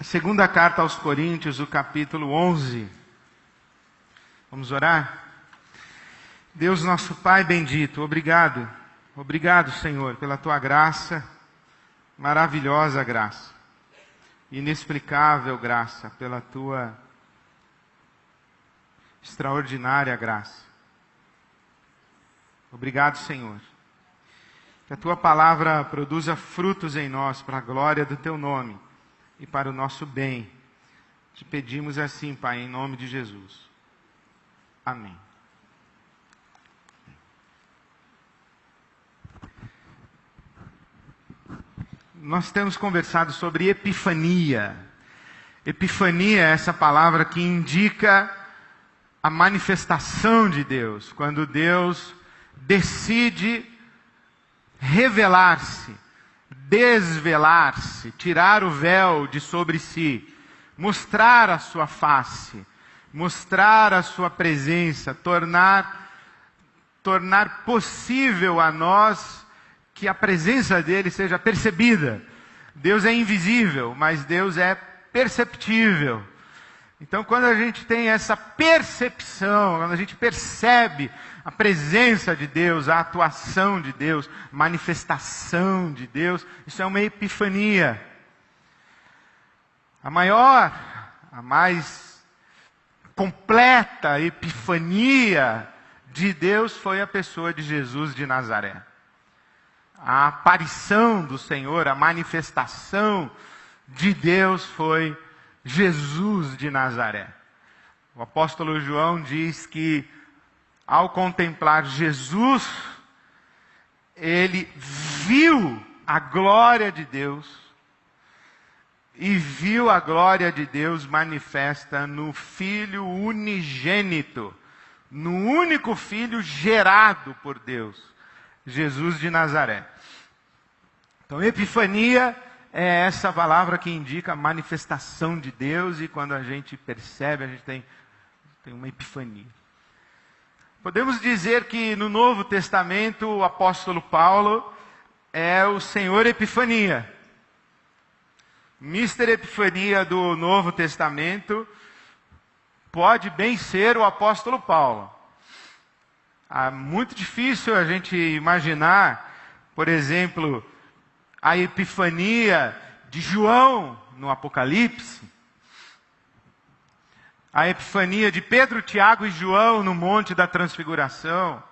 Segunda carta aos Coríntios, o capítulo 11. Vamos orar? Deus nosso Pai bendito, obrigado. Obrigado, Senhor, pela Tua graça, maravilhosa graça, inexplicável graça, pela Tua extraordinária graça. Obrigado, Senhor. Que a Tua palavra produza frutos em nós para a glória do Teu nome e para o nosso bem. Te pedimos assim, Pai, em nome de Jesus. Amém. Nós temos conversado sobre epifania. Epifania é essa palavra que indica a manifestação de Deus. Quando Deus decide revelar-se, desvelar-se, tirar o véu de sobre si, mostrar a sua face, mostrar a sua presença, tornar possível a nós que a presença dele seja percebida. Deus é invisível, mas Deus é perceptível. Então, quando a gente tem essa percepção, quando a gente percebe a presença de Deus, a atuação de Deus, manifestação de Deus, isso é uma epifania. A maior, a mais completa epifania de Deus foi a pessoa de Jesus de Nazaré. A aparição do Senhor, a manifestação de Deus foi Jesus de Nazaré. O apóstolo João diz que, ao contemplar Jesus, ele viu a glória de Deus, e viu a glória de Deus manifesta no Filho unigênito, no único Filho gerado por Deus, Jesus de Nazaré. Então, epifania é essa palavra que indica a manifestação de Deus, e quando a gente percebe, a gente tem uma epifania. Podemos dizer que no Novo Testamento o apóstolo Paulo é o Senhor Epifania. Mister Epifania do Novo Testamento pode bem ser o apóstolo Paulo. É muito difícil a gente imaginar, por exemplo, a epifania de João no Apocalipse, a epifania de Pedro, Tiago e João no Monte da Transfiguração.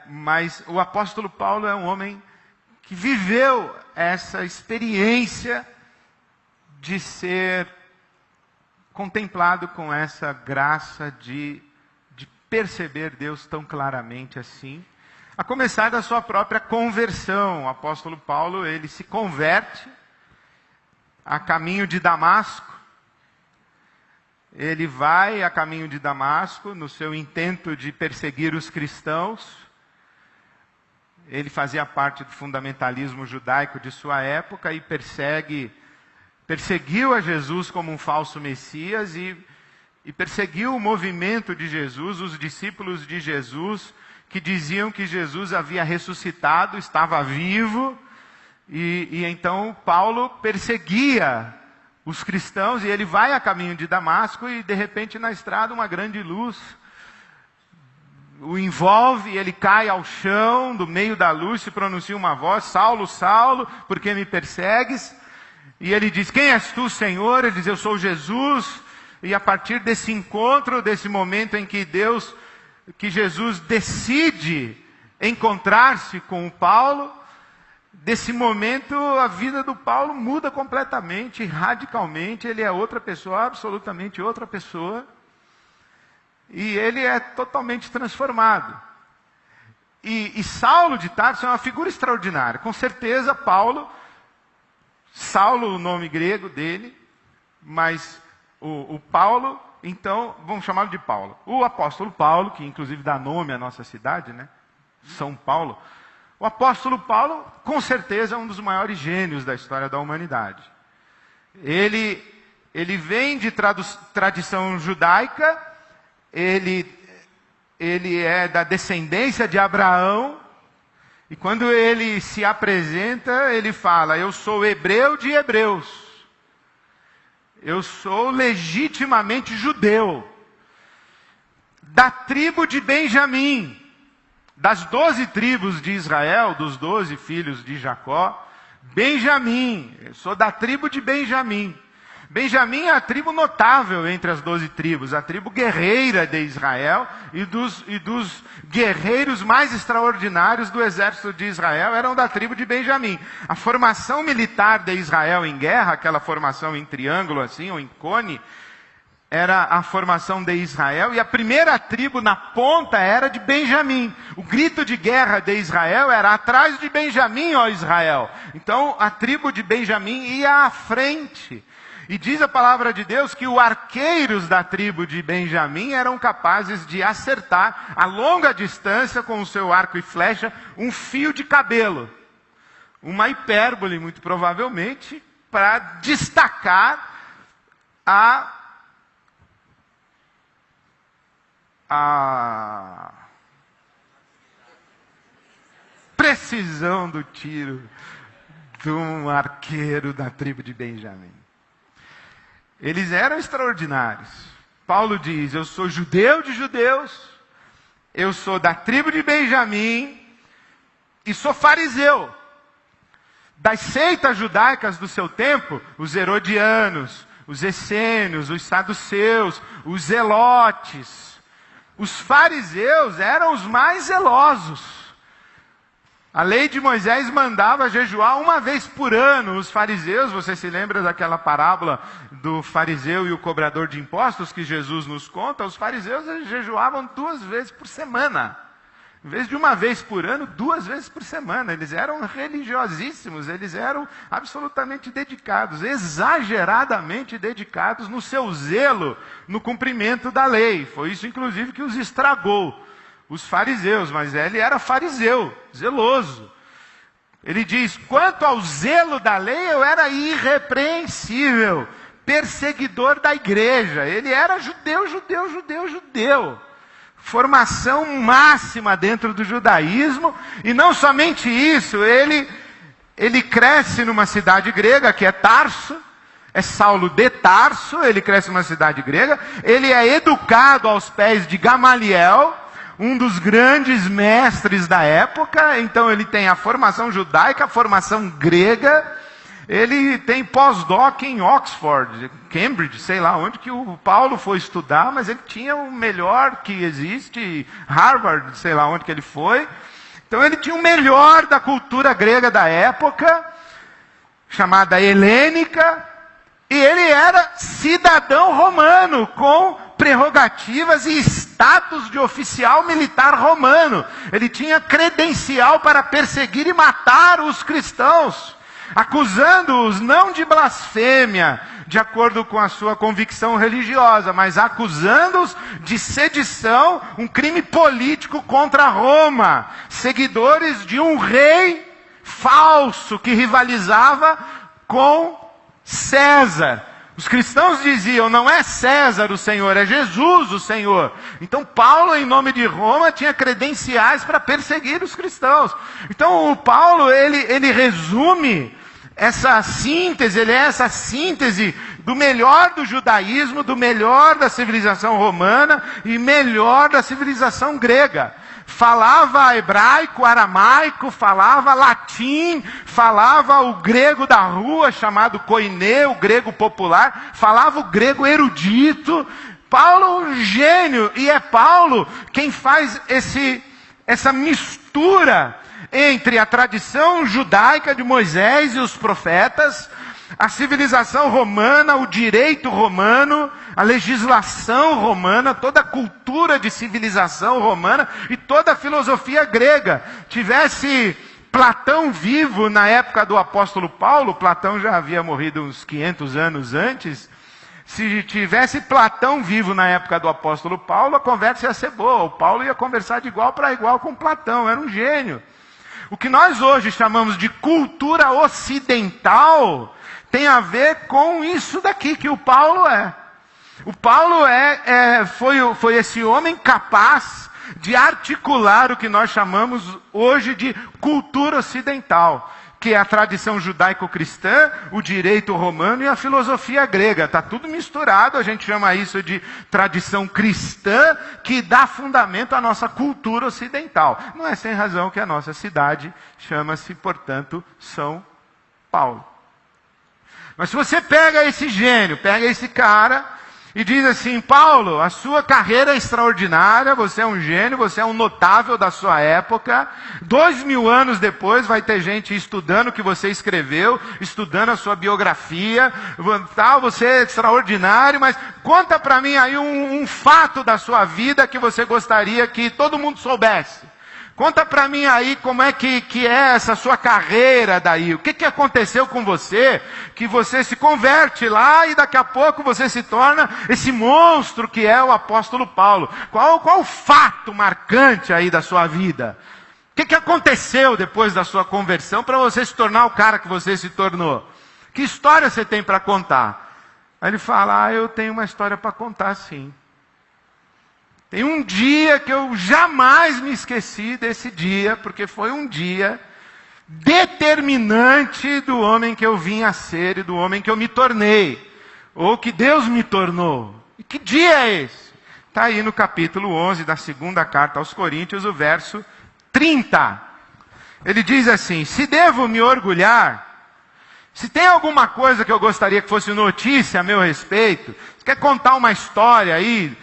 Mas o apóstolo Paulo é um homem que viveu essa experiência de ser contemplado com essa graça de perceber Deus tão claramente assim. A começar da sua própria conversão. O apóstolo Paulo, ele se converte a caminho de Damasco. Ele vai a caminho de Damasco no seu intento de perseguir os cristãos. Ele fazia parte do fundamentalismo judaico de sua época e perseguiu a Jesus como um falso Messias e perseguiu o movimento de Jesus, os discípulos de Jesus, que diziam que Jesus havia ressuscitado, estava vivo, e então Paulo perseguia os cristãos, e ele vai a caminho de Damasco, e de repente na estrada uma grande luz o envolve, e ele cai ao chão, do meio da luz se pronuncia uma voz: Saulo, Saulo, por que me persegues? E ele diz: quem és tu, Senhor? Ele diz: eu sou Jesus. E a partir desse encontro, desse momento em que Jesus decide encontrar-se com o Paulo, desse momento a vida do Paulo muda completamente, radicalmente. Ele é outra pessoa, absolutamente outra pessoa, e ele é totalmente transformado. E Saulo de Tarso é uma figura extraordinária. Com certeza Saulo, o nome grego dele, mas o Paulo, então, vamos chamá-lo de Paulo. O apóstolo Paulo, que inclusive dá nome à nossa cidade, né? São Paulo. O apóstolo Paulo, com certeza, é um dos maiores gênios da história da humanidade. Ele vem de tradição judaica, ele é da descendência de Abraão, e quando ele se apresenta, ele fala: eu sou hebreu de hebreus. Eu sou legitimamente judeu. Da tribo de Benjamim. Das 12 tribos de Israel, dos 12 filhos de Jacó, Benjamim. Eu sou da tribo de Benjamim. Benjamim é a tribo notável entre as 12 tribos, a tribo guerreira de Israel e dos guerreiros mais extraordinários do exército de Israel eram da tribo de Benjamim. A formação militar de Israel em guerra, aquela formação em triângulo assim, ou em cone, era a formação de Israel, e a primeira tribo na ponta era de Benjamim. O grito de guerra de Israel era atrás de Benjamim, ó Israel. Então a tribo de Benjamim ia à frente. E diz a palavra de Deus que os arqueiros da tribo de Benjamim eram capazes de acertar a longa distância com o seu arco e flecha um fio de cabelo. Uma hipérbole, muito provavelmente, para destacar a precisão do tiro de um arqueiro da tribo de Benjamim. Eles eram extraordinários. Paulo diz, eu sou judeu de judeus, eu sou da tribo de Benjamim e sou fariseu. Das seitas judaicas do seu tempo, os herodianos, os essênios, os saduceus, os zelotes. Os fariseus eram os mais zelosos. A lei de Moisés mandava jejuar uma vez por ano. Os fariseus, você se lembra daquela parábola do fariseu e o cobrador de impostos que Jesus nos conta? Os fariseus jejuavam 2 vezes por semana. Em vez de uma vez por ano, 2 vezes por semana. Eles eram religiosíssimos, eles eram absolutamente dedicados, exageradamente dedicados no seu zelo, no cumprimento da lei. Foi isso, inclusive, que os estragou, os fariseus. Mas ele era fariseu, zeloso. Ele diz, quanto ao zelo da lei, eu era irrepreensível, perseguidor da igreja. Ele era judeu. Formação máxima dentro do judaísmo, e não somente isso, ele cresce numa cidade grega, que é Tarso, é Saulo de Tarso, ele cresce numa cidade grega, ele é educado aos pés de Gamaliel, um dos grandes mestres da época, então ele tem a formação judaica, a formação grega. Ele tem pós-doc em Oxford, Cambridge, sei lá onde que o Paulo foi estudar, mas ele tinha o melhor que existe, Harvard, sei lá onde que ele foi. Então ele tinha o melhor da cultura grega da época, chamada helênica, e ele era cidadão romano, com prerrogativas e status de oficial militar romano. Ele tinha credencial para perseguir e matar os cristãos, acusando-os não de blasfêmia, de acordo com a sua convicção religiosa, mas acusando-os de sedição, um crime político contra Roma, seguidores de um rei falso que rivalizava com César. Os cristãos diziam, não é César o Senhor, é Jesus o Senhor. Então Paulo, em nome de Roma, tinha credenciais para perseguir os cristãos. Então o Paulo, ele resume essa síntese, ele é essa síntese do melhor do judaísmo, do melhor da civilização romana e melhor da civilização grega. Falava hebraico, aramaico, falava latim, falava o grego da rua, chamado koiné, o grego popular, falava o grego erudito. Paulo, um gênio, e é Paulo quem faz essa mistura entre a tradição judaica de Moisés e os profetas, a civilização romana, o direito romano, a legislação romana, toda a cultura de civilização romana e toda a filosofia grega. Tivesse Platão vivo na época do apóstolo Paulo, Platão já havia morrido uns 500 anos antes. Se tivesse Platão vivo na época do apóstolo Paulo, a conversa ia ser boa. O Paulo ia conversar de igual para igual com Platão, era um gênio. O que nós hoje chamamos de cultura ocidental tem a ver com isso daqui que o Paulo é. O Paulo foi esse homem capaz de articular o que nós chamamos hoje de cultura ocidental, que é a tradição judaico-cristã, o direito romano e a filosofia grega. Está tudo misturado, a gente chama isso de tradição cristã, que dá fundamento à nossa cultura ocidental. Não é sem razão que a nossa cidade chama-se, portanto, São Paulo. Mas se você pega esse gênio, pega esse cara e diz assim: Paulo, a sua carreira é extraordinária, você é um gênio, você é um notável da sua época. 2000 anos depois vai ter gente estudando o que você escreveu, estudando a sua biografia, tal, você é extraordinário, mas conta para mim aí um fato da sua vida que você gostaria que todo mundo soubesse. Conta para mim aí como é que é essa sua carreira daí. O que aconteceu com você, que você se converte lá e daqui a pouco você se torna esse monstro que é o apóstolo Paulo. Qual o fato marcante aí da sua vida? O que aconteceu depois da sua conversão para você se tornar o cara que você se tornou? Que história você tem para contar? Aí ele fala: eu tenho uma história para contar sim. Tem um dia que eu jamais me esqueci desse dia, porque foi um dia determinante do homem que eu vim a ser e do homem que eu me tornei, ou que Deus me tornou. E que dia é esse? Está aí no capítulo 11 da segunda carta aos Coríntios, o verso 30. Ele diz assim: se devo me orgulhar, se tem alguma coisa que eu gostaria que fosse notícia a meu respeito, você quer contar uma história aí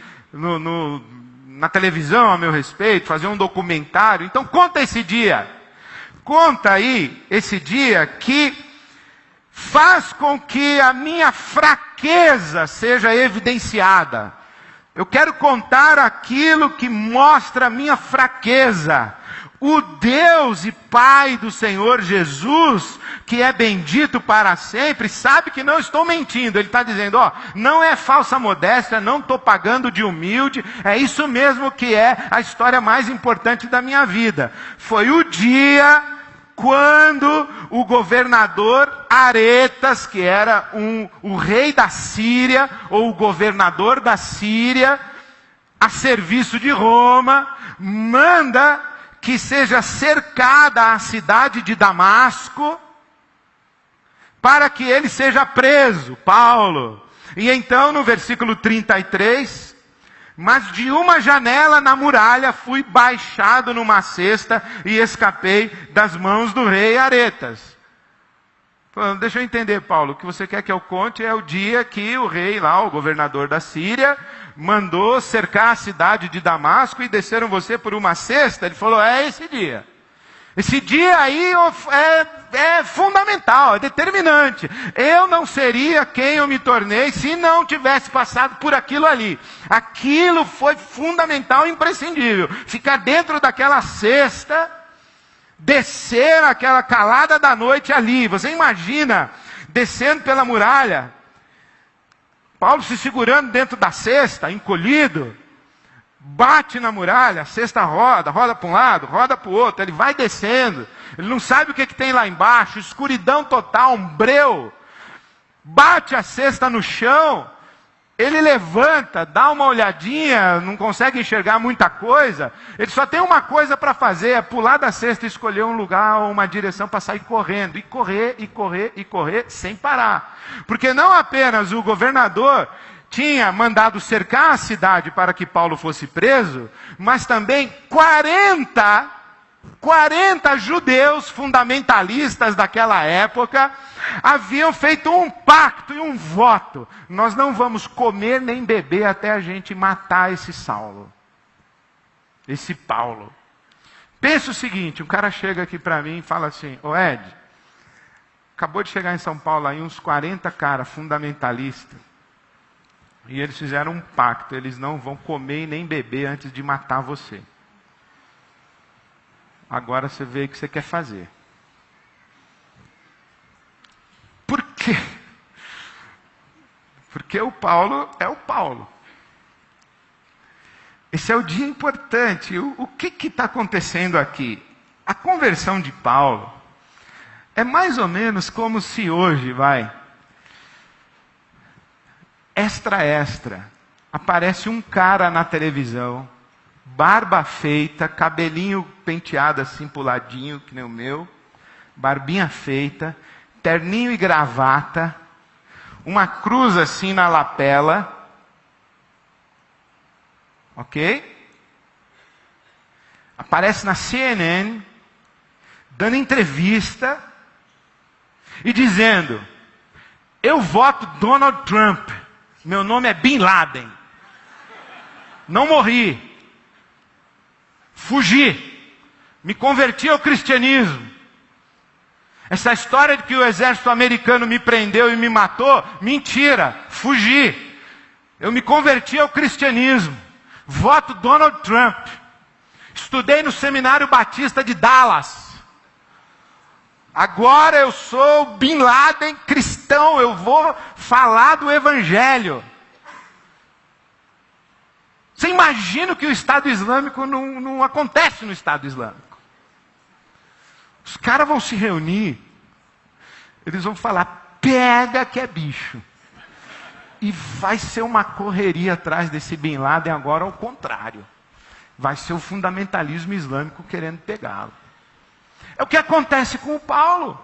na televisão a meu respeito, fazer um documentário, então conta esse dia. Conta aí esse dia que faz com que a minha fraqueza seja evidenciada. Eu quero contar aquilo que mostra a minha fraqueza. O Deus e Pai do Senhor Jesus, que é bendito para sempre, sabe que não estou mentindo. Ele está dizendo: não é falsa modéstia, não estou pagando de humilde, é isso mesmo que é a história mais importante da minha vida. Foi o dia quando o governador Aretas, que era o rei da Síria, ou o governador da Síria, a serviço de Roma, manda que seja cercada a cidade de Damasco, para que ele seja preso, Paulo. E então no versículo 33, mas de uma janela na muralha fui baixado numa cesta e escapei das mãos do rei Aretas. Falando: deixa eu entender, Paulo, o que você quer que eu conte é o dia que o rei lá, o governador da Síria, mandou cercar a cidade de Damasco e desceram você por uma cesta. Ele falou: é esse dia. Esse dia aí é fundamental, é determinante. Eu não seria quem eu me tornei se não tivesse passado por aquilo ali. Aquilo foi fundamental e imprescindível. Ficar dentro daquela cesta, descer aquela calada da noite ali. Você imagina, descendo pela muralha, Paulo se segurando dentro da cesta, encolhido, bate na muralha, a cesta roda para um lado, roda para o outro, ele vai descendo, ele não sabe o que tem lá embaixo, escuridão total, um breu, bate a cesta no chão, ele levanta, dá uma olhadinha, não consegue enxergar muita coisa, ele só tem uma coisa para fazer, é pular da cesta e escolher um lugar ou uma direção para sair correndo, e correr, e correr, e correr, sem parar. Porque não apenas o governador tinha mandado cercar a cidade para que Paulo fosse preso, mas também 40 judeus fundamentalistas daquela época haviam feito um pacto e um voto: nós não vamos comer nem beber até a gente matar esse Saulo, esse Paulo. Pensa o seguinte: um cara chega aqui para mim e fala assim: ô Ed, acabou de chegar em São Paulo aí uns 40 caras fundamentalistas, e eles fizeram um pacto, eles não vão comer e nem beber antes de matar você. Agora você vê o que você quer fazer. Por quê? Porque o Paulo é o Paulo. Esse é o dia importante. O que está acontecendo aqui? A conversão de Paulo é mais ou menos como se hoje, extra, aparece um cara na televisão, barba feita, cabelinho penteado assim pro ladinho, que nem o meu, barbinha feita, terninho e gravata, uma cruz assim na lapela, ok? Aparece na CNN, dando entrevista e dizendo: eu voto Donald Trump, meu nome é Bin Laden, não morri, fugi, me converti ao cristianismo. Essa história de que o exército americano me prendeu e me matou, mentira, fugi. Eu me converti ao cristianismo, voto Donald Trump. Estudei no Seminário Batista de Dallas. Agora eu sou Bin Laden cristão, eu vou falar do Evangelho. Você imagina que o Estado Islâmico não acontece no Estado Islâmico. Os caras vão se reunir, eles vão falar, pega que é bicho. E vai ser uma correria atrás desse Bin Laden agora ao contrário. Vai ser o fundamentalismo islâmico querendo pegá-lo. É o que acontece com o Paulo.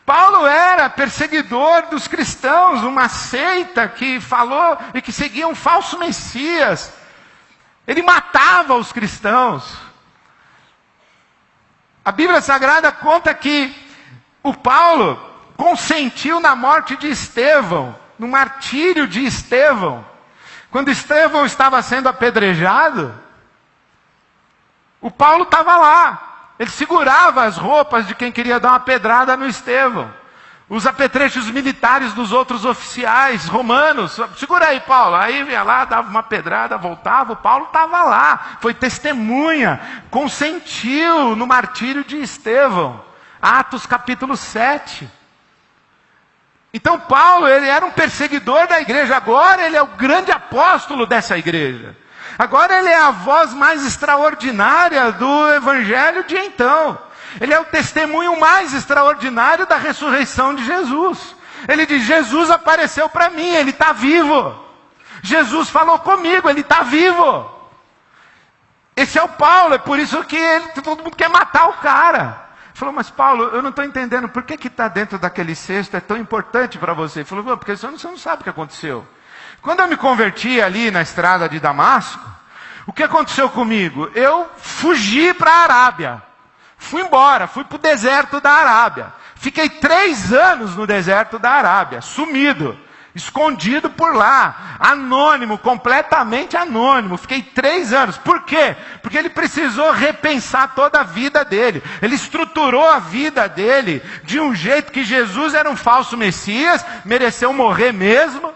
Paulo era perseguidor dos cristãos, uma seita que falou e que seguia um falso Messias. Ele matava os cristãos. A Bíblia Sagrada conta que o Paulo consentiu na morte de Estevão, no martírio de Estevão. Quando Estevão estava sendo apedrejado, o Paulo estava lá. Ele segurava as roupas de quem queria dar uma pedrada no Estevão. Os apetrechos militares dos outros oficiais romanos. Segura aí, Paulo. Aí ia lá, dava uma pedrada, voltava. O Paulo estava lá. Foi testemunha. Consentiu no martírio de Estevão. Atos capítulo 7. Então Paulo, ele era um perseguidor da igreja. Agora ele é o grande apóstolo dessa igreja. Agora ele é a voz mais extraordinária do evangelho de então. Ele é o testemunho mais extraordinário da ressurreição de Jesus. Ele diz, Jesus apareceu para mim, ele está vivo. Jesus falou comigo, ele está vivo. Esse é o Paulo, é por isso que todo mundo quer matar o cara. Ele falou, mas Paulo, eu não estou entendendo, por que está dentro daquele cesto, é tão importante para você? Ele falou, porque você não sabe o que aconteceu. Quando eu me converti ali na estrada de Damasco, o que aconteceu comigo? Eu fugi para a Arábia. Fui embora, fui para o deserto da Arábia. Fiquei 3 anos no deserto da Arábia, sumido, escondido por lá, anônimo, completamente anônimo. Fiquei 3 anos. Por quê? Porque ele precisou repensar toda a vida dele. Ele estruturou a vida dele de um jeito que Jesus era um falso Messias, mereceu morrer mesmo.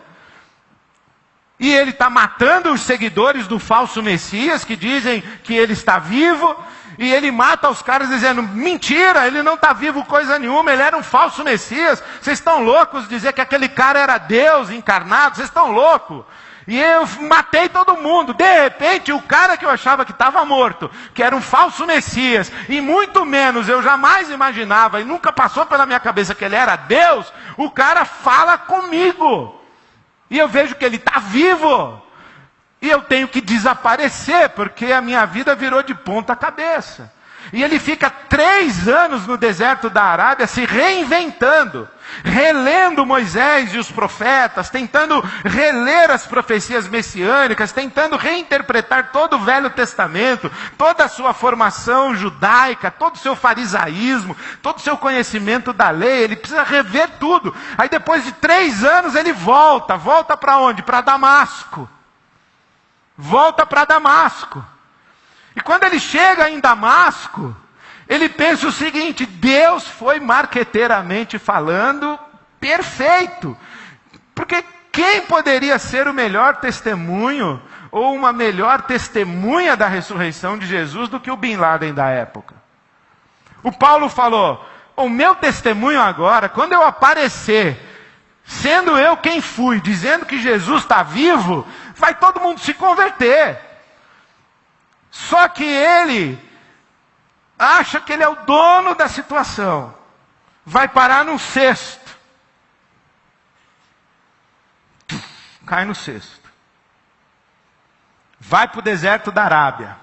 E ele está matando os seguidores do falso Messias, que dizem que ele está vivo. E ele mata os caras dizendo, mentira, ele não está vivo coisa nenhuma, ele era um falso Messias. Vocês estão loucos de dizer que aquele cara era Deus encarnado? Vocês estão loucos. E eu matei todo mundo. De repente, o cara que eu achava que estava morto, que era um falso Messias, e muito menos eu jamais imaginava, e nunca passou pela minha cabeça que ele era Deus, o cara fala comigo. E eu vejo que ele está vivo. E eu tenho que desaparecer, porque a minha vida virou de ponta cabeça. E ele fica 3 anos no deserto da Arábia se reinventando, relendo Moisés e os profetas, tentando reler as profecias messiânicas, tentando reinterpretar todo o Velho Testamento, toda a sua formação judaica, todo o seu farisaísmo, todo o seu conhecimento da lei. Ele precisa rever tudo. Aí depois de 3 anos ele volta para onde? Para Damasco. Volta para Damasco. E quando ele chega em Damasco, ele pensa o seguinte, Deus foi marqueteiramente falando perfeito. Porque quem poderia ser o melhor testemunho, ou uma melhor testemunha da ressurreição de Jesus do que o Bin Laden da época? O Paulo falou, o meu testemunho agora, quando eu aparecer, sendo eu quem fui, dizendo que Jesus está vivo, vai todo mundo se converter. Só que ele acha que ele é o dono da situação. Vai parar num cesto. Cai no cesto. Vai para o deserto da Arábia.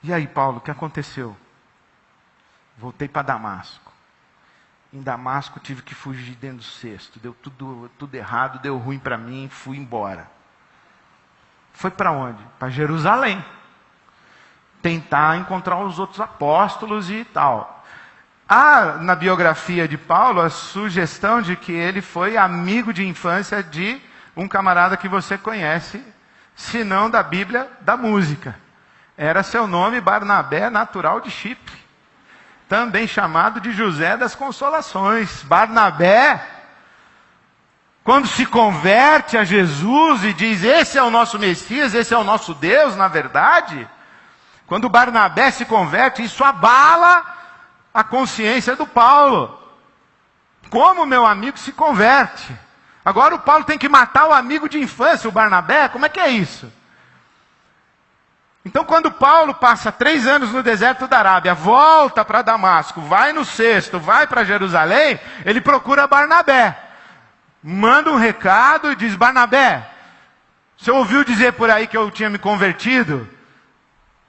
E aí, Paulo, o que aconteceu? Voltei para Damasco. Em Damasco tive que fugir dentro do cesto. Deu tudo errado, deu ruim para mim, fui embora. Foi para onde? Para Jerusalém. Tentar encontrar os outros apóstolos e tal. Há na biografia de Paulo a sugestão de que ele foi amigo de infância de um camarada que você conhece, se não da Bíblia, da música. Era seu nome Barnabé, natural de Chipre. Também chamado de José das Consolações. Barnabé, quando se converte a Jesus e diz, esse é o nosso Messias, esse é o nosso Deus, na verdade, quando Barnabé se converte, isso abala a consciência do Paulo. Como meu amigo se converte? Agora o Paulo tem que matar o amigo de infância, o Barnabé? Como é que é isso? Então quando Paulo passa 3 anos no deserto da Arábia, volta para Damasco, vai no cesto, vai para Jerusalém, ele procura Barnabé. Manda um recado e diz, Barnabé, você ouviu dizer por aí que eu tinha me convertido?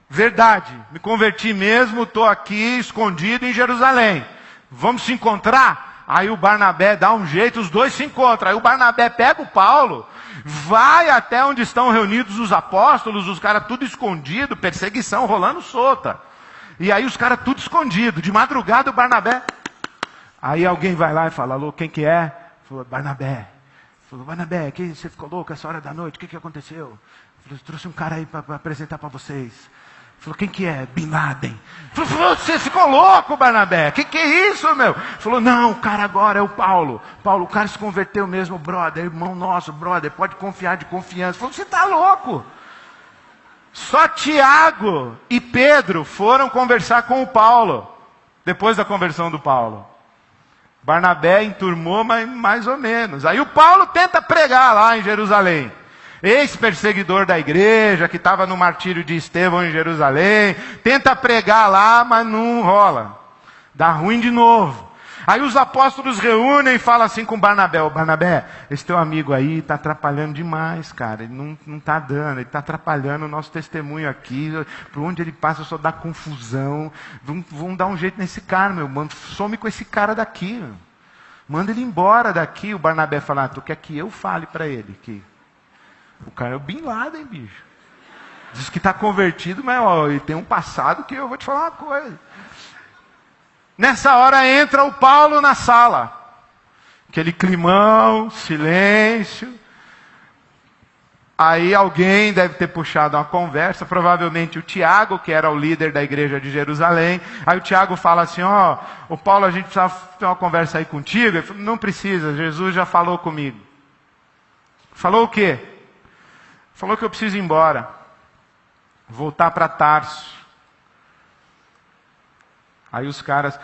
Verdade, me converti mesmo, estou aqui escondido em Jerusalém. Vamos se encontrar? Aí o Barnabé dá um jeito, os dois se encontram. Aí o Barnabé pega o Paulo, vai até onde estão reunidos os apóstolos, os caras tudo escondido, perseguição rolando solta. E aí os caras tudo escondido. De madrugada o Barnabé. Aí alguém vai lá e fala, alô, quem que é? Falou, Barnabé. Falou, Barnabé, que você ficou louco essa hora da noite? O que aconteceu? Falou, trouxe um cara aí para apresentar para vocês. Falou, quem que é? Bin Laden. Falou, você ficou louco, Barnabé? Que é isso, meu? Falou, não, o cara agora é o Paulo. Paulo, o cara se converteu mesmo, brother, irmão nosso, brother, pode confiar de confiança. Falou, você está louco? Só Tiago e Pedro foram conversar com o Paulo, depois da conversão do Paulo. Barnabé enturmou, mas mais ou menos. Aí o Paulo tenta pregar lá em Jerusalém. Ex-perseguidor da igreja, que estava no martírio de Estevão em Jerusalém, tenta pregar lá, mas não rola. Dá ruim de novo. Aí os apóstolos reúnem e falam assim com Barnabé, ô Barnabé, esse teu amigo aí está atrapalhando demais, cara, ele não está dando, ele está atrapalhando o nosso testemunho aqui, por onde ele passa só dá confusão, vamos dar um jeito nesse cara, meu, mano, some com esse cara daqui, meu. Manda ele embora daqui. O Barnabé fala, tu quer que eu fale para ele que o cara é o Bin Laden, bicho. Diz que está convertido, mas ó, ele tem um passado que eu vou te falar uma coisa. Nessa hora entra o Paulo na sala. Aquele climão, silêncio. Aí alguém deve ter puxado uma conversa, provavelmente o Tiago, que era o líder da igreja de Jerusalém. Aí o Tiago fala assim, ó, o Paulo, a gente precisa ter uma conversa aí contigo. Ele falou, não precisa, Jesus já falou comigo. Falou o quê? Falou que eu preciso ir embora. Voltar para Tarso. Aí os caras...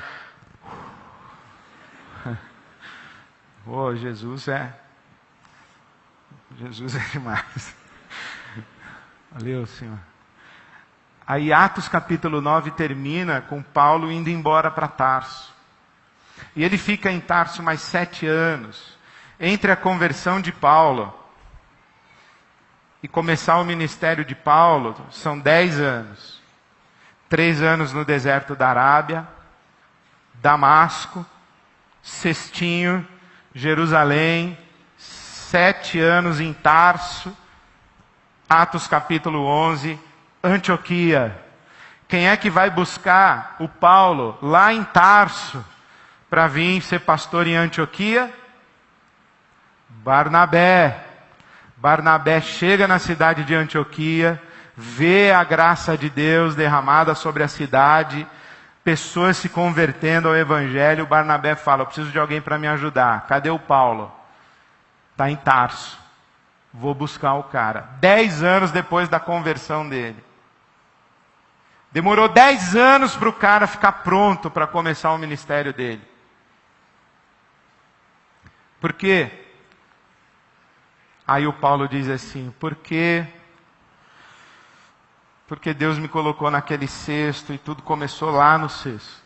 Jesus é demais. Valeu, Senhor. Aí Atos capítulo 9 termina com Paulo indo embora para Tarso. E ele fica em Tarso mais 7 anos. Entre a conversão de Paulo e começar o ministério de Paulo, são 10 anos. 3 anos no deserto da Arábia, Damasco, Cestinho, Jerusalém, 7 anos em Tarso, Atos capítulo 11, Antioquia. Quem é que vai buscar o Paulo lá em Tarso para vir ser pastor em Antioquia? Barnabé. Barnabé chega na cidade de Antioquia, vê a graça de Deus derramada sobre a cidade, pessoas se convertendo ao Evangelho. Barnabé fala, eu preciso de alguém para me ajudar. Cadê o Paulo? Está em Tarso. Vou buscar o cara. 10 anos depois da conversão dele. Demorou 10 anos para o cara ficar pronto para começar o ministério dele. Por quê? Aí o Paulo diz assim, porque Deus me colocou naquele cesto e tudo começou lá no cesto.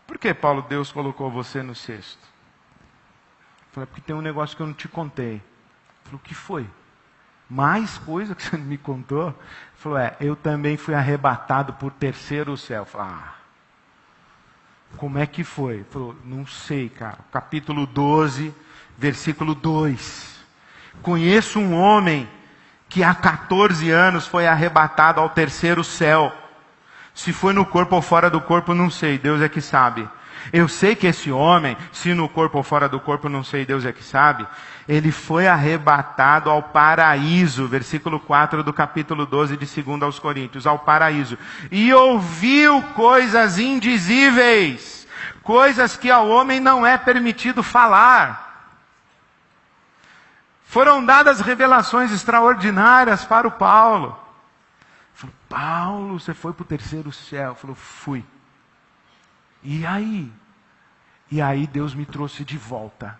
Por que, Paulo, Deus colocou você no cesto? Eu falei, porque tem um negócio que eu não te contei. Eu falei, o que foi? mais coisa que você não me contou? Ele falou, eu também fui arrebatado por terceiro céu. Eu falei, como é que foi? Ele falou, não sei, cara. Capítulo 12, versículo 2. Conheço um homem que há 14 anos foi arrebatado ao terceiro céu. Se foi no corpo ou fora do corpo, não sei, Deus é que sabe. Eu sei que esse homem, se no corpo ou fora do corpo, não sei, Deus é que sabe. Ele foi arrebatado ao paraíso, versículo 4 do capítulo 12 de 2 aos Coríntios, ao paraíso. E ouviu coisas indizíveis, coisas que ao homem não é permitido falar. Foram dadas revelações extraordinárias para o Paulo. Falei, Paulo, você foi para o terceiro céu? Ele falou, fui. E aí? E aí Deus me trouxe de volta.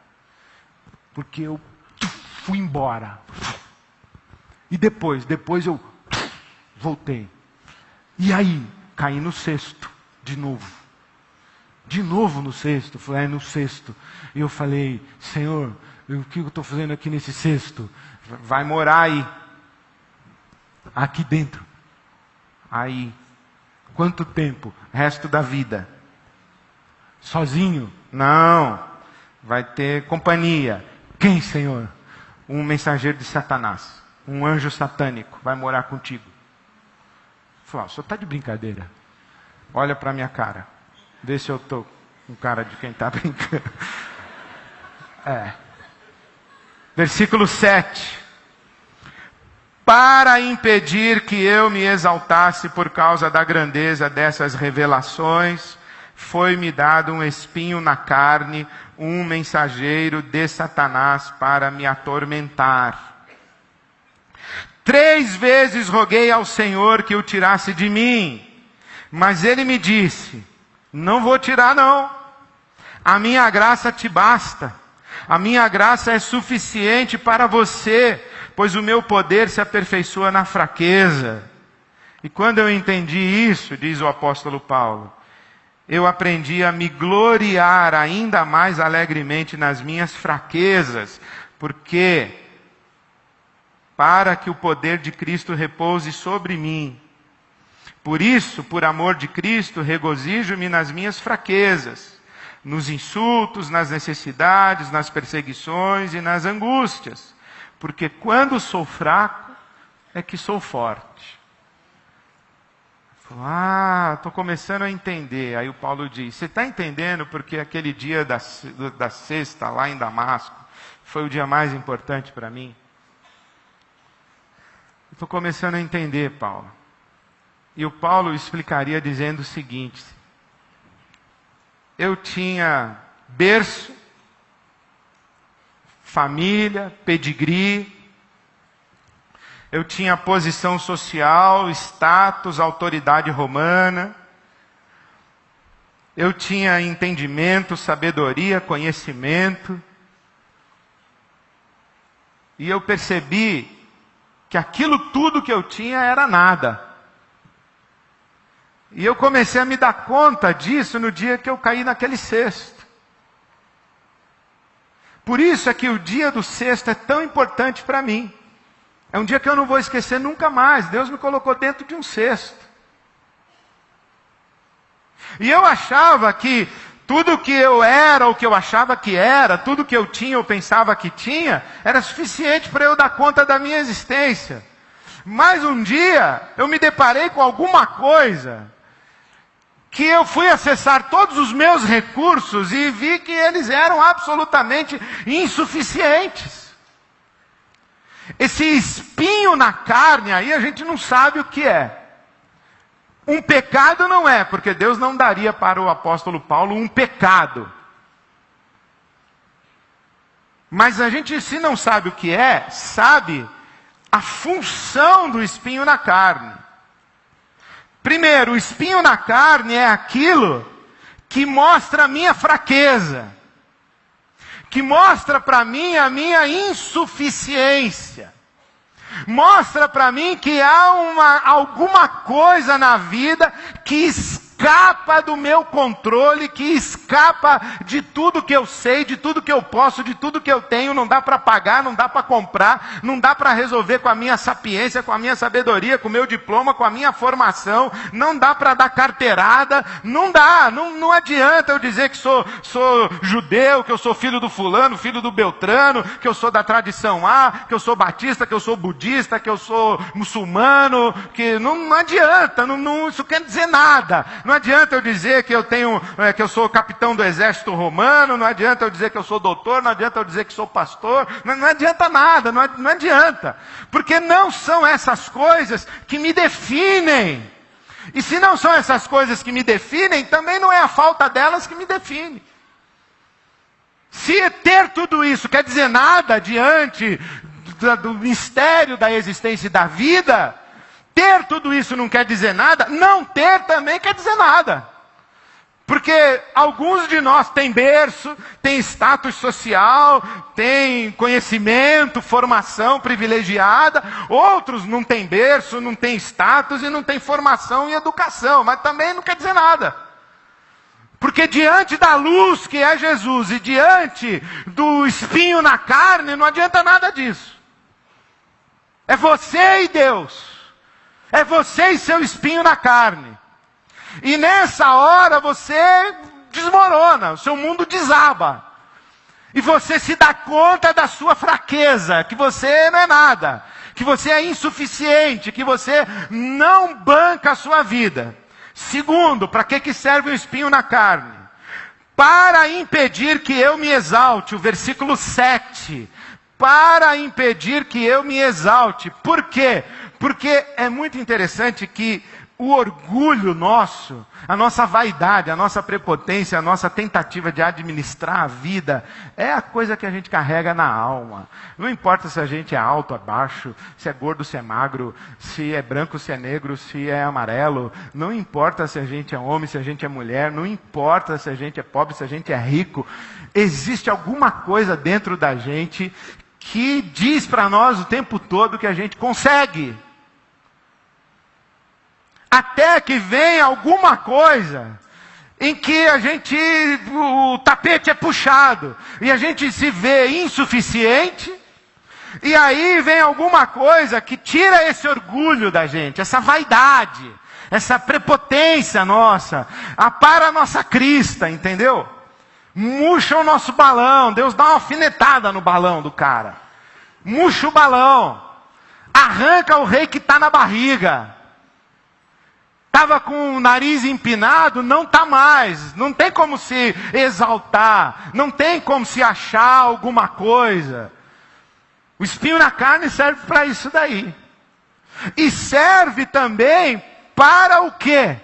Porque eu fui embora. E depois eu voltei. E aí? Caí no cesto, de novo. De novo no cesto. Falei, no cesto. E eu falei, Senhor, o que eu estou fazendo aqui nesse cesto? Vai morar aí. Aqui dentro. Aí. Quanto tempo? Resto da vida. Sozinho? Não. Vai ter companhia. Quem, Senhor? Um mensageiro de Satanás. Um anjo satânico. Vai morar contigo. Falei, o senhor está de brincadeira? Olha para a minha cara. Vê se eu estou com cara de quem está brincando. Versículo 7. Para impedir que eu me exaltasse por causa da grandeza dessas revelações, foi-me dado um espinho na carne, um mensageiro de Satanás para me atormentar. 3 vezes roguei ao Senhor que o tirasse de mim, mas ele me disse, não vou tirar não, a minha graça te basta, a minha graça é suficiente para você, pois o meu poder se aperfeiçoa na fraqueza. E quando eu entendi isso, diz o apóstolo Paulo, eu aprendi a me gloriar ainda mais alegremente nas minhas fraquezas, porque para que o poder de Cristo repouse sobre mim. Por isso, por amor de Cristo, regozijo-me nas minhas fraquezas, nos insultos, nas necessidades, nas perseguições e nas angústias. Porque quando sou fraco, é que sou forte. Estou começando a entender. Aí o Paulo diz, você está entendendo porque aquele dia da sexta lá em Damasco foi o dia mais importante para mim? Estou começando a entender, Paulo. E o Paulo explicaria dizendo o seguinte, eu tinha berço, família, pedigree, eu tinha posição social, status, autoridade romana, eu tinha entendimento, sabedoria, conhecimento, e eu percebi que aquilo tudo que eu tinha era nada. E eu comecei a me dar conta disso no dia que eu caí naquele cesto. Por isso é que o dia do cesto é tão importante para mim. É um dia que eu não vou esquecer nunca mais. Deus me colocou dentro de um cesto. E eu achava que tudo que eu era, ou que eu achava que era, tudo que eu tinha, ou pensava que tinha, era suficiente para eu dar conta da minha existência. Mas um dia, eu me deparei com alguma coisa que eu fui acessar todos os meus recursos e vi que eles eram absolutamente insuficientes. Esse espinho na carne aí a gente não sabe o que é. Um pecado não é, porque Deus não daria para o apóstolo Paulo um pecado. Mas a gente, se não sabe o que é, sabe a função do espinho na carne. Primeiro, o espinho na carne é aquilo que mostra a minha fraqueza, que mostra para mim a minha insuficiência, mostra para mim que há alguma coisa na vida que escapa escapa do meu controle, que escapa de tudo que eu sei, de tudo que eu posso, de tudo que eu tenho. Não dá para pagar, não dá para comprar, não dá para resolver com a minha sapiência, com a minha sabedoria, com o meu diploma, com a minha formação, não dá para dar carteirada, não dá, não adianta eu dizer que sou judeu, que eu sou filho do fulano, filho do Beltrano, que eu sou da tradição A, que eu sou batista, que eu sou budista, que eu sou muçulmano, que não adianta, isso quer dizer nada. Não adianta eu dizer que que eu sou capitão do exército romano, não adianta eu dizer que eu sou doutor, não adianta eu dizer que sou pastor, não adianta nada, não adianta. Porque não são essas coisas que me definem. E se não são essas coisas que me definem, também não é a falta delas que me define. Se ter tudo isso quer dizer nada diante do mistério da existência e da vida, ter tudo isso não quer dizer nada, não ter também quer dizer nada. Porque alguns de nós têm berço, têm status social, têm conhecimento, formação privilegiada, outros não têm berço, não têm status e não têm formação e educação, mas também não quer dizer nada. Porque diante da luz que é Jesus e diante do espinho na carne, não adianta nada disso. É você e Deus. É você e seu espinho na carne. E nessa hora você desmorona, o seu mundo desaba. E você se dá conta da sua fraqueza, que você não é nada, que você é insuficiente, que você não banca a sua vida. Segundo, para que serve o espinho na carne? Para impedir que eu me exalte, o versículo 7. Para impedir que eu me exalte. Por quê? Porque é muito interessante que o orgulho nosso, a nossa vaidade, a nossa prepotência, a nossa tentativa de administrar a vida, é a coisa que a gente carrega na alma. Não importa se a gente é alto ou baixo, se é gordo, se é magro, se é branco, se é negro, se é amarelo. Não importa se a gente é homem, se a gente é mulher. Não importa se a gente é pobre, se a gente é rico. Existe alguma coisa dentro da gente que diz para nós o tempo todo que a gente consegue. Até que vem alguma coisa em que o tapete é puxado e a gente se vê insuficiente, e aí vem alguma coisa que tira esse orgulho da gente, essa vaidade, essa prepotência nossa, apara a nossa crista, entendeu? Murcha o nosso balão, Deus dá uma alfinetada no balão do cara, murcha o balão, arranca o rei que está na barriga. Estava com o nariz empinado, não está mais. Não tem como se exaltar. Não tem como se achar alguma coisa. O espinho na carne serve para isso daí. E serve também para o quê?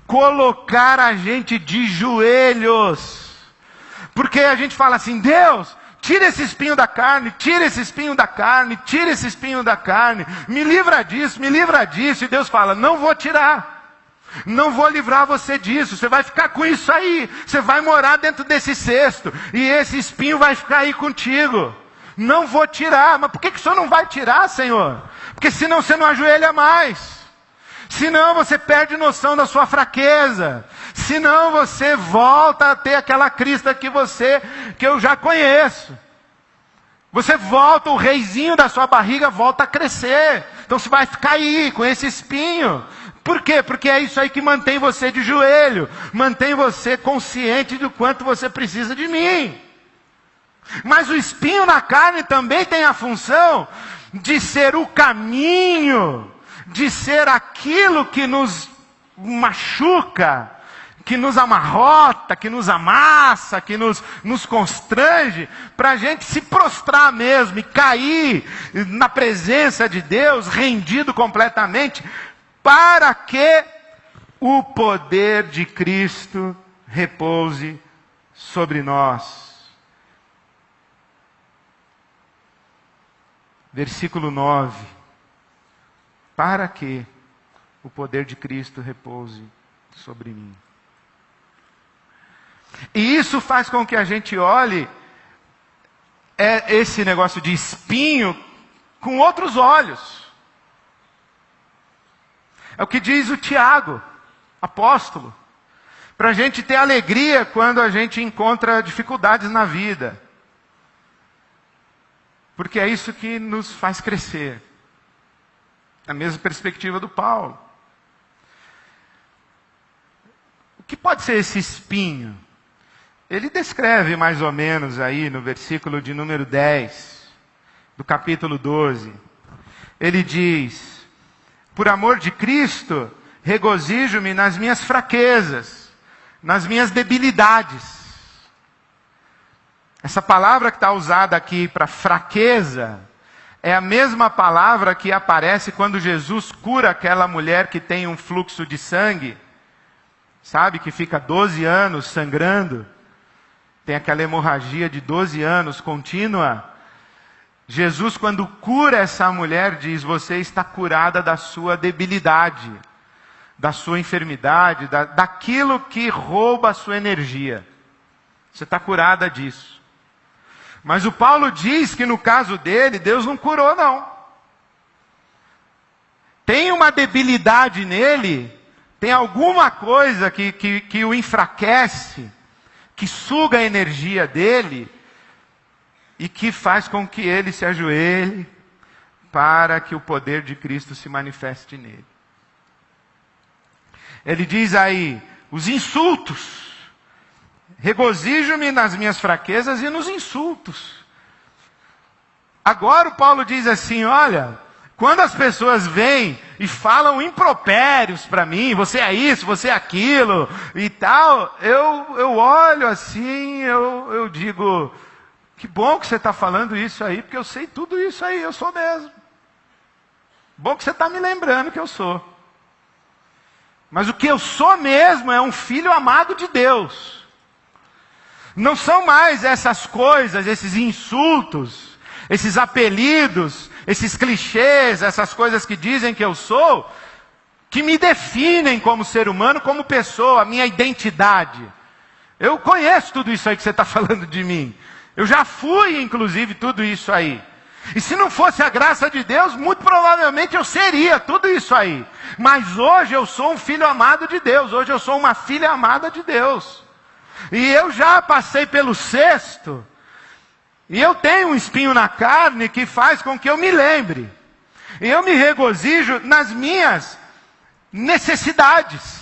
Colocar a gente de joelhos. Porque a gente fala assim, Deus, tira esse espinho da carne, tira esse espinho da carne, tira esse espinho da carne, me livra disso, me livra disso. E Deus fala, não vou tirar, não vou livrar você disso, você vai ficar com isso aí, você vai morar dentro desse cesto, e esse espinho vai ficar aí contigo. Não vou tirar. Mas por que o Senhor não vai tirar, Senhor? Porque senão você não ajoelha mais. Senão você perde noção da sua fraqueza. Senão você volta a ter aquela crista que eu já conheço. Você volta, o reizinho da sua barriga volta a crescer. Então você vai ficar aí com esse espinho. Por quê? Porque é isso aí que mantém você de joelho. Mantém você consciente do quanto você precisa de mim. Mas o espinho na carne também tem a função de ser o caminho, de ser aquilo que nos machuca, que nos amarrota, que nos amassa, que nos constrange, para a gente se prostrar mesmo e cair na presença de Deus, rendido completamente, para que o poder de Cristo repouse sobre nós. Versículo 9. Para que o poder de Cristo repouse sobre mim. E isso faz com que a gente olhe esse negócio de espinho com outros olhos. É o que diz o Tiago. apóstolo. Para a gente ter alegria quando a gente encontra dificuldades na vida. Porque é isso que nos faz crescer. A mesma perspectiva do Paulo. O que pode ser esse espinho? Ele descreve mais ou menos aí no versículo de número 10, do capítulo 12. Ele diz: por amor de Cristo, regozijo-me nas minhas fraquezas, nas minhas debilidades. Essa palavra que está usada aqui para fraqueza, é a mesma palavra que aparece quando Jesus cura aquela mulher que tem um fluxo de sangue, sabe, que fica 12 anos sangrando, tem aquela hemorragia de 12 anos contínua. Jesus, quando cura essa mulher, diz: você está curada da sua debilidade, da sua enfermidade, daquilo que rouba a sua energia. Você está curada disso. Mas o Paulo diz que no caso dele, Deus não curou, não. Tem uma debilidade nele, tem alguma coisa que o enfraquece, que suga a energia dele, e que faz com que ele se ajoelhe para que o poder de Cristo se manifeste nele. Ele diz aí, os insultos. Regozijo-me nas minhas fraquezas e nos insultos. Agora o Paulo diz assim, olha, quando as pessoas vêm e falam impropérios para mim, você é isso, você é aquilo e tal, eu olho assim, eu digo, que bom que você está falando isso aí, porque eu sei tudo isso aí, eu sou mesmo. Bom que você está me lembrando que eu sou. Mas o que eu sou mesmo é um filho amado de Deus. Não são mais essas coisas, esses insultos, esses apelidos, esses clichês, essas coisas que dizem que eu sou, que me definem como ser humano, como pessoa, a minha identidade. Eu conheço tudo isso aí que você está falando de mim. Eu já fui, inclusive, tudo isso aí. E se não fosse a graça de Deus, muito provavelmente eu seria tudo isso aí. Mas hoje eu sou um filho amado de Deus. Hoje eu sou uma filha amada de Deus. E eu já passei pelo cesto. E eu tenho um espinho na carne que faz com que eu me lembre. E eu me regozijo nas minhas necessidades.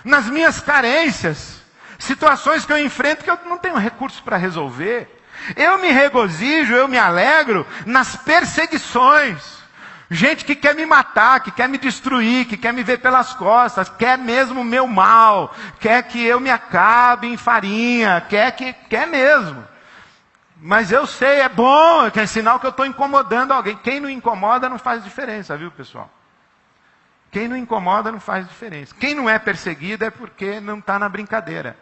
Nas minhas carências. Situações que eu enfrento que eu não tenho recursos para resolver. Eu me regozijo, eu me alegro nas perseguições. Gente que quer me matar, que quer me destruir, que quer me ver pelas costas, quer mesmo o meu mal, quer que eu me acabe em farinha, quer mesmo. Mas eu sei, é bom, que é sinal que eu estou incomodando alguém. Quem não incomoda não faz diferença, viu, pessoal? Quem não incomoda não faz diferença. Quem não é perseguido é porque não está na brincadeira.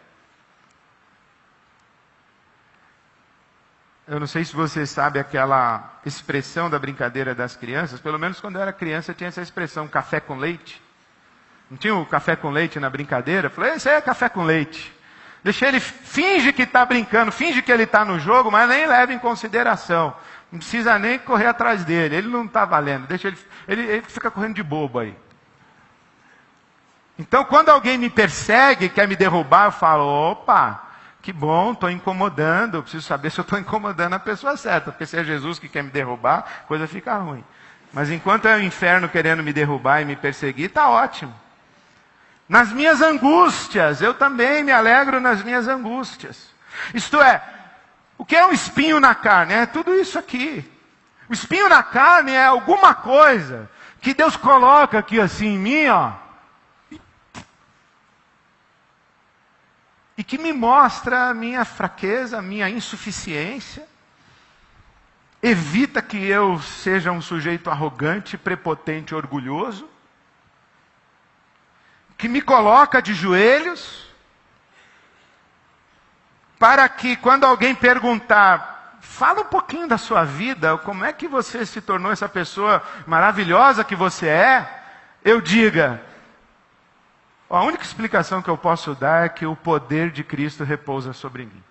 Eu não sei se você sabe aquela expressão da brincadeira das crianças. Pelo menos quando eu era criança tinha essa expressão, café com leite. Não tinha o café com leite na brincadeira? Eu falei, isso aí é café com leite. Deixa ele, finge que está brincando, finge que ele está no jogo, mas nem leva em consideração. Não precisa nem correr atrás dele, ele não está valendo. Deixa ele fica correndo de bobo aí. Então quando alguém me persegue, quer me derrubar, eu falo, opa... Que bom, estou incomodando, eu preciso saber se eu estou incomodando a pessoa certa, porque se é Jesus que quer me derrubar, a coisa fica ruim. Mas enquanto é o inferno querendo me derrubar e me perseguir, está ótimo. Nas minhas angústias, eu também me alegro nas minhas angústias. Isto é, o que é um espinho na carne? É tudo isso aqui. O espinho na carne é alguma coisa que Deus coloca aqui assim em mim, ó. E que me mostra a minha fraqueza, a minha insuficiência. Evita que eu seja um sujeito arrogante, prepotente, orgulhoso. Que me coloca de joelhos. Para que quando alguém perguntar, fala um pouquinho da sua vida, como é que você se tornou essa pessoa maravilhosa que você é, eu diga... A única explicação que eu posso dar é que o poder de Cristo repousa sobre mim.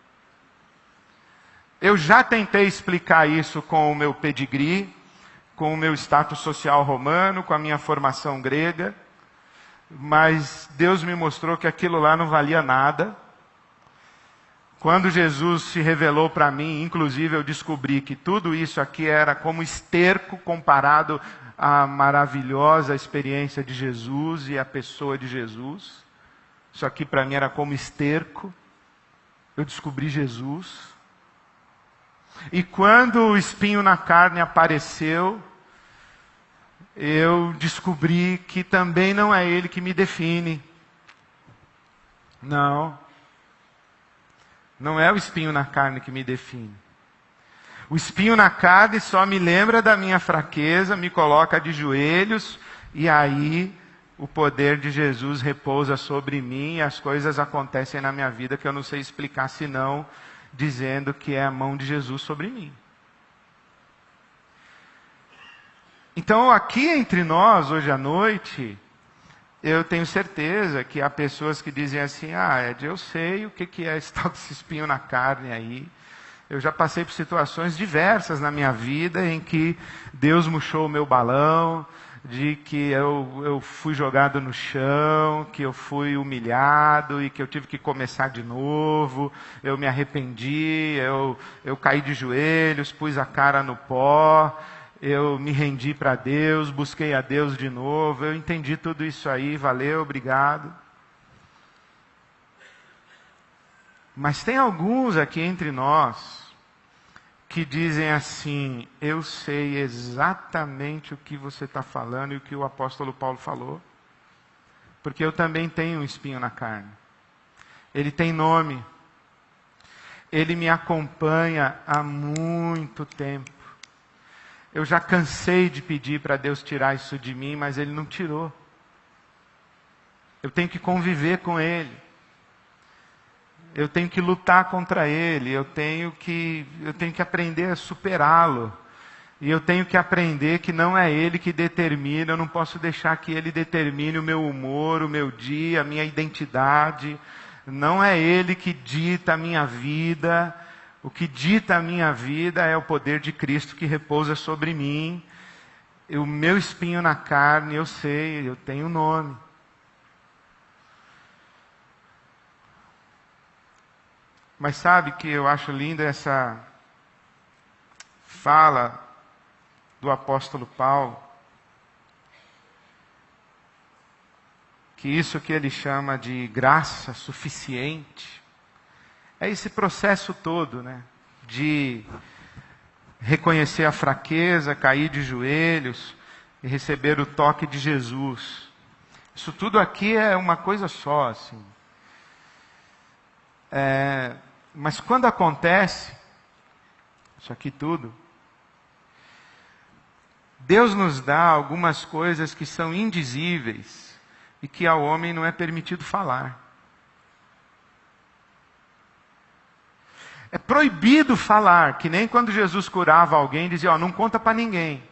Eu já tentei explicar isso com o meu pedigree, com o meu status social romano, com a minha formação grega. mas Deus me mostrou que aquilo lá não valia nada. Quando Jesus se revelou para mim, inclusive eu descobri que tudo isso aqui era como esterco comparado à maravilhosa experiência de Jesus e à pessoa de Jesus. Isso aqui para mim era como esterco. Eu descobri Jesus. E quando o espinho na carne apareceu, eu descobri que também não é ele que me define. Não. Não é o espinho na carne que me define. O espinho na carne só me lembra da minha fraqueza, me coloca de joelhos, e aí o poder de Jesus repousa sobre mim e as coisas acontecem na minha vida que eu não sei explicar senão dizendo que é a mão de Jesus sobre mim. Então, aqui entre nós, hoje à noite, eu tenho certeza que há pessoas que dizem assim, Ed, eu sei o que é esse tal desse espinho na carne aí. Eu já passei por situações diversas na minha vida em que Deus murchou o meu balão, de que eu fui jogado no chão, que eu fui humilhado e que eu tive que começar de novo, eu me arrependi, eu caí de joelhos, pus a cara no pó, eu me rendi para Deus, busquei a Deus de novo, eu entendi tudo isso aí, valeu, obrigado. Mas tem alguns aqui entre nós que dizem assim, eu sei exatamente o que você está falando e o que o apóstolo Paulo falou, porque eu também tenho um espinho na carne. Ele tem nome. Ele me acompanha há muito tempo. Eu já cansei de pedir para Deus tirar isso de mim, mas Ele não tirou. Eu tenho que conviver com Ele. Eu tenho que lutar contra Ele. Eu tenho que aprender a superá-lo. E eu tenho que aprender que não é Ele que determina. Eu não posso deixar que Ele determine o meu humor, o meu dia, a minha identidade. Não é Ele que dita a minha vida. O que dita a minha vida é o poder de Cristo que repousa sobre mim. O meu espinho na carne, eu sei, eu tenho nome. Mas sabe que eu acho linda essa fala do apóstolo Paulo? Que isso que ele chama de graça suficiente é esse processo todo, né? De reconhecer a fraqueza, cair de joelhos e receber o toque de Jesus. Isso tudo aqui é uma coisa só, assim. Mas quando acontece, isso aqui tudo, Deus nos dá algumas coisas que são indizíveis e que ao homem não é permitido falar. É proibido falar, que nem quando Jesus curava alguém, dizia, não conta para ninguém.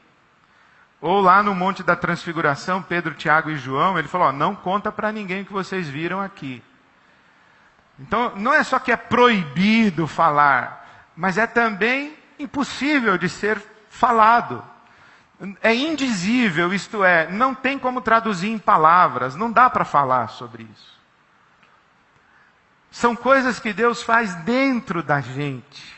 Ou lá no Monte da Transfiguração, Pedro, Tiago e João, ele falou, não conta para ninguém o que vocês viram aqui. Então, não é só que é proibido falar, mas é também impossível de ser falado. É indizível, isto é, não tem como traduzir em palavras, não dá para falar sobre isso. São coisas que Deus faz dentro da gente.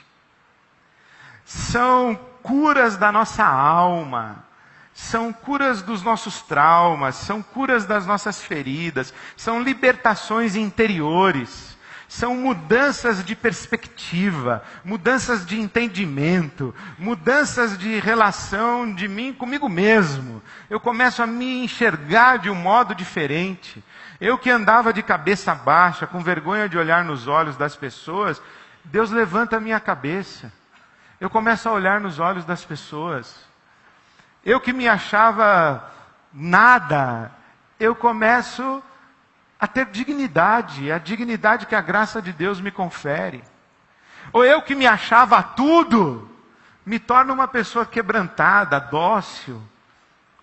São curas da nossa alma. São curas dos nossos traumas. São curas das nossas feridas. São libertações interiores. São mudanças de perspectiva. Mudanças de entendimento. Mudanças de relação de mim comigo mesmo. Eu começo a me enxergar de um modo diferente. Eu que andava de cabeça baixa, com vergonha de olhar nos olhos das pessoas, Deus levanta a minha cabeça. Eu começo a olhar nos olhos das pessoas. Eu que me achava nada, eu começo a ter dignidade, a dignidade que a graça de Deus me confere. Ou eu que me achava tudo, me torno uma pessoa quebrantada, dócil,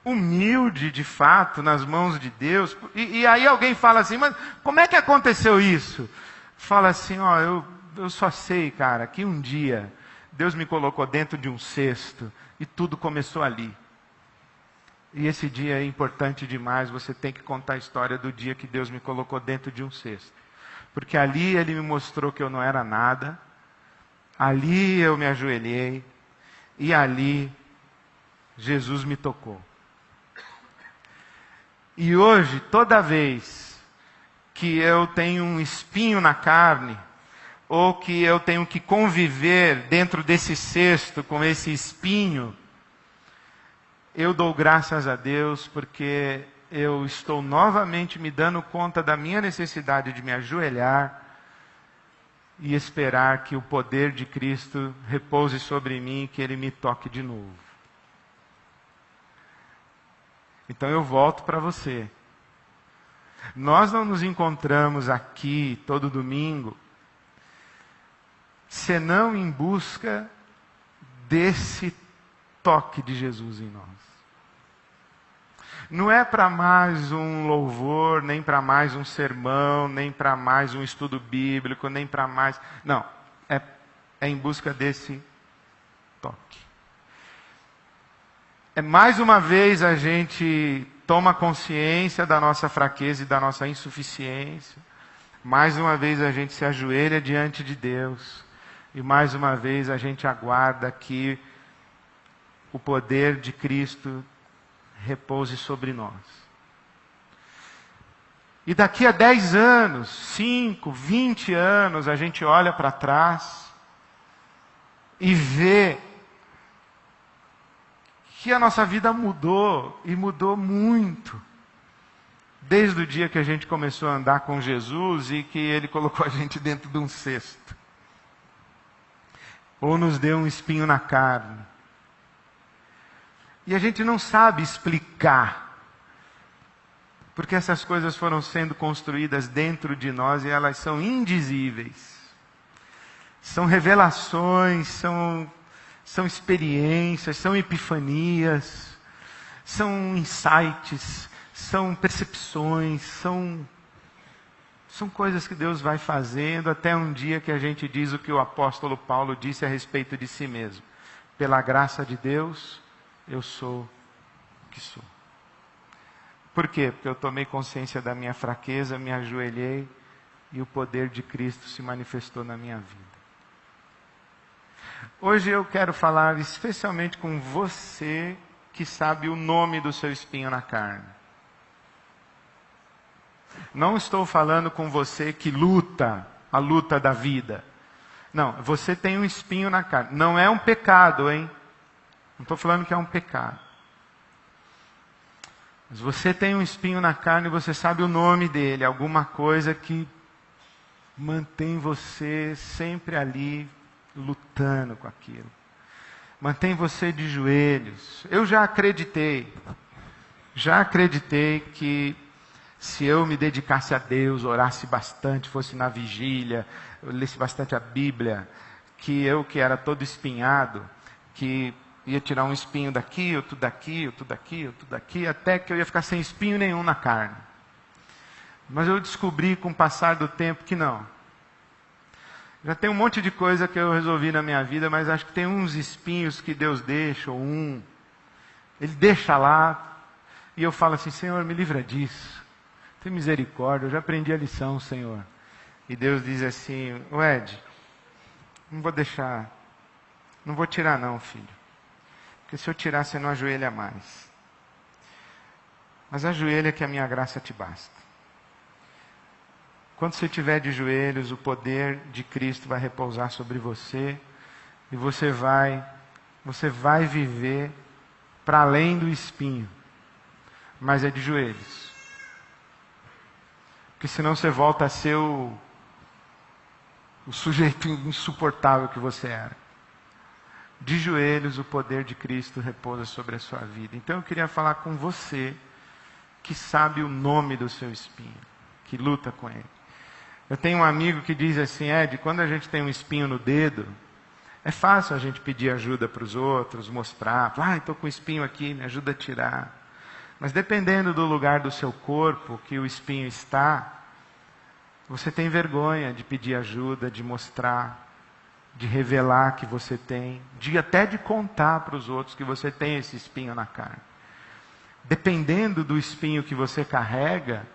humilde de fato nas mãos de Deus. E aí alguém fala assim, mas como é que aconteceu isso? Fala assim, eu só sei, cara, que um dia Deus me colocou dentro de um cesto e tudo começou ali. E esse dia é importante demais, você tem que contar a história do dia que Deus me colocou dentro de um cesto. Porque ali Ele me mostrou que eu não era nada, ali eu me ajoelhei, e ali Jesus me tocou. E hoje, toda vez que eu tenho um espinho na carne, ou que eu tenho que conviver dentro desse cesto com esse espinho, eu dou graças a Deus porque eu estou novamente me dando conta da minha necessidade de me ajoelhar e esperar que o poder de Cristo repouse sobre mim e que Ele me toque de novo. Então eu volto para você. Nós não nos encontramos aqui todo domingo senão em busca desse toque de Jesus em nós. Não é para mais um louvor, nem para mais um sermão, nem para mais um estudo bíblico, nem para mais... Não, é em busca desse toque. É mais uma vez a gente toma consciência da nossa fraqueza e da nossa insuficiência. Mais uma vez a gente se ajoelha diante de Deus. E mais uma vez a gente aguarda que o poder de Cristo repouse sobre nós. E daqui a 10 anos, 5, 20 anos, a gente olha para trás e vê que a nossa vida mudou, e mudou muito. Desde o dia que a gente começou a andar com Jesus e que Ele colocou a gente dentro de um cesto. Ou nos deu um espinho na carne. E a gente não sabe explicar. Porque essas coisas foram sendo construídas dentro de nós e elas são indizíveis. São revelações, são experiências, são epifanias, são insights, são percepções, são coisas que Deus vai fazendo até um dia que a gente diz o que o apóstolo Paulo disse a respeito de si mesmo. Pela graça de Deus, eu sou o que sou. Por quê? Porque eu tomei consciência da minha fraqueza, me ajoelhei e o poder de Cristo se manifestou na minha vida. Hoje eu quero falar especialmente com você que sabe o nome do seu espinho na carne. Não estou falando com você que luta a luta da vida. Não, você tem um espinho na carne. Não é um pecado, hein? Não estou falando que é um pecado. Mas você tem um espinho na carne e você sabe o nome dele. Alguma coisa que mantém você sempre ali lutando com aquilo. Mantém você de joelhos. Eu já acreditei que se eu me dedicasse a Deus, orasse bastante, fosse na vigília, eu lesse bastante a Bíblia, que eu que era todo espinhado, que ia tirar um espinho daqui, outro daqui, outro daqui, outro daqui, até que eu ia ficar sem espinho nenhum na carne. Mas eu descobri com o passar do tempo que não. Já tem um monte de coisa que eu resolvi na minha vida, mas acho que tem uns espinhos que Deus deixa, ou Ele deixa lá, e eu falo assim, Senhor, me livra disso. Tem misericórdia, eu já aprendi a lição, Senhor. E Deus diz assim, Ed, não vou tirar não, filho. Porque se eu tirar, você não ajoelha mais. Mas ajoelha que a minha graça te basta. Quando você estiver de joelhos, o poder de Cristo vai repousar sobre você. E você vai viver para além do espinho. Mas é de joelhos. Porque senão você volta a ser o sujeito insuportável que você era. De joelhos, o poder de Cristo repousa sobre a sua vida. Então eu queria falar com você que sabe o nome do seu espinho, que luta com ele. Eu tenho um amigo que diz assim, Ed, quando a gente tem um espinho no dedo, é fácil a gente pedir ajuda para os outros, mostrar, estou com um espinho aqui, me ajuda a tirar. Mas dependendo do lugar do seu corpo que o espinho está, você tem vergonha de pedir ajuda, de mostrar, de revelar que você tem, até de contar para os outros que você tem esse espinho na carne. dependendo do espinho que você carrega,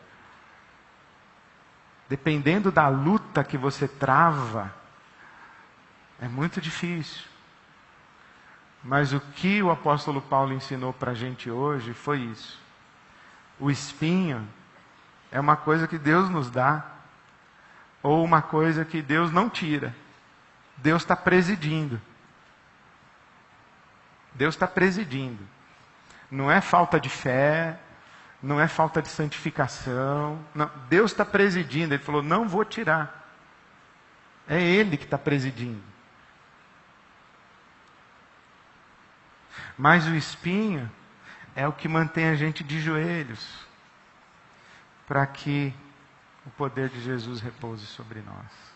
dependendo da luta que você trava, é muito difícil. Mas o que o apóstolo Paulo ensinou para a gente hoje foi isso. O espinho é uma coisa que Deus nos dá, ou uma coisa que Deus não tira. Deus está presidindo. Deus está presidindo. Não é falta de fé, não é falta de santificação. Não. Deus está presidindo. Ele falou, não vou tirar. É Ele que está presidindo. Mas o espinho é o que mantém a gente de joelhos, para que o poder de Jesus repouse sobre nós.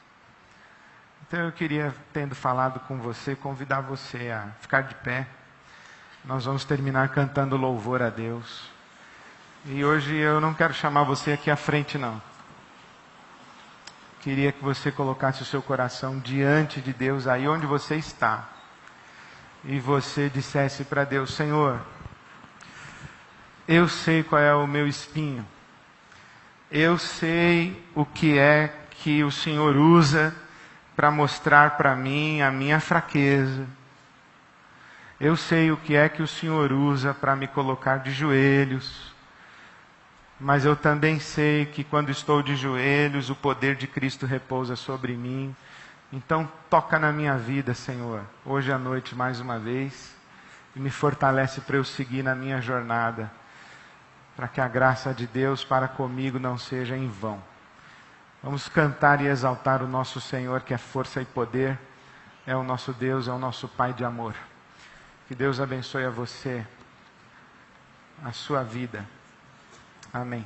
Então eu queria, tendo falado com você, convidar você a ficar de pé. Nós vamos terminar cantando louvor a Deus. E hoje eu não quero chamar você aqui à frente, não. Queria que você colocasse o seu coração diante de Deus, aí onde você está. E você dissesse para Deus, Senhor, eu sei qual é o meu espinho. Eu sei o que é que o Senhor usa para mostrar para mim a minha fraqueza. Eu sei o que é que o Senhor usa para me colocar de joelhos. Mas eu também sei que quando estou de joelhos, o poder de Cristo repousa sobre mim. Então toca na minha vida, Senhor, hoje à noite mais uma vez, e me fortalece para eu seguir na minha jornada, para que a graça de Deus para comigo não seja em vão. Vamos cantar e exaltar o nosso Senhor, que é força e poder, é o nosso Deus, é o nosso Pai de amor. Que Deus abençoe a você, a sua vida. Amém.